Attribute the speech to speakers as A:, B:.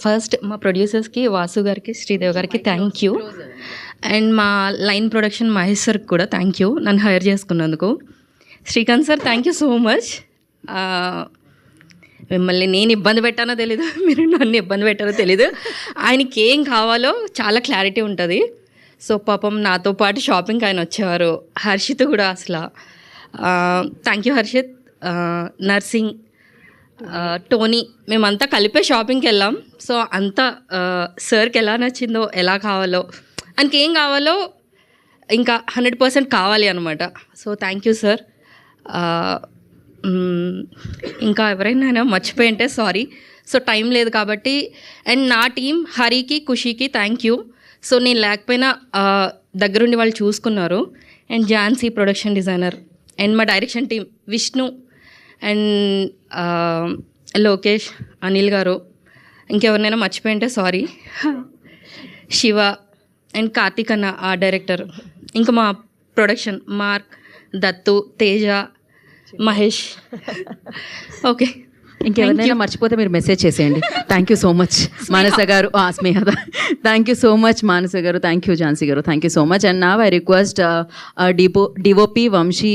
A: First మా ప్రొడ్యూసర్స్కి, వాసు గారికి, శ్రీదేవ్ గారికి థ్యాంక్ యూ. అండ్ మా లైన్ ప్రొడక్షన్ మహేష్ సార్కి కూడా థ్యాంక్ యూ నన్ను హైర్ చేసుకున్నందుకు. Srikanth sir thank you so much. మిమ్మల్ని నేను ఇబ్బంది పెట్టానో తెలీదు, మీరు నన్ను ఇబ్బంది పెట్టారో తెలీదు. ఆయనకి ఏం కావాలో చాలా క్లారిటీ ఉంటుంది. సో పాపం నాతో పాటు షాపింగ్కి ఆయన వచ్చేవారు. హర్షిత్ కూడా అసలు thank you Harshit. Narsing, Tony, మేమంతా కలిపే షాపింగ్కి వెళ్ళాం. సో అంతా సార్కి ఎలా నచ్చిందో, ఎలా కావాలో, ఆయనకి ఏం కావాలో ఇంకా 100% కావాలి అనమాట. So thank you sir. ఇంకా ఎవరైనా మర్చిపోయి ఉంటే సారీ. సో టైం లేదు కాబట్టి. అండ్ నా టీం హరికి, ఖుషీకి థ్యాంక్ యూ. సో నేను లేకపోయినా దగ్గరుండి వాళ్ళు చూసుకున్నారు. And Jhansi production designer, and మా direction team Vishnu and Lokesh, Anil గారు, ఇంకెవరినైనా మర్చిపోయి ఉంటే సారీ. శివ అండ్ కార్తీక్ అన్న ఆ డైరెక్టర్, ఇంకా మా production Mark, Dattu, Teja, Mahesh. Okay,
B: ఇంకెవరినైనా మర్చిపోతే మీరు మెసేజ్ చేసేయండి. Thank you so much Manasa గారు, Sneha. Thank you so much Manasa గారు, థ్యాంక్ యూ ఝాన్సీ గారు, thank you so much. And నా ఐ రిక్వెస్ట్ డిఓపి వంశీ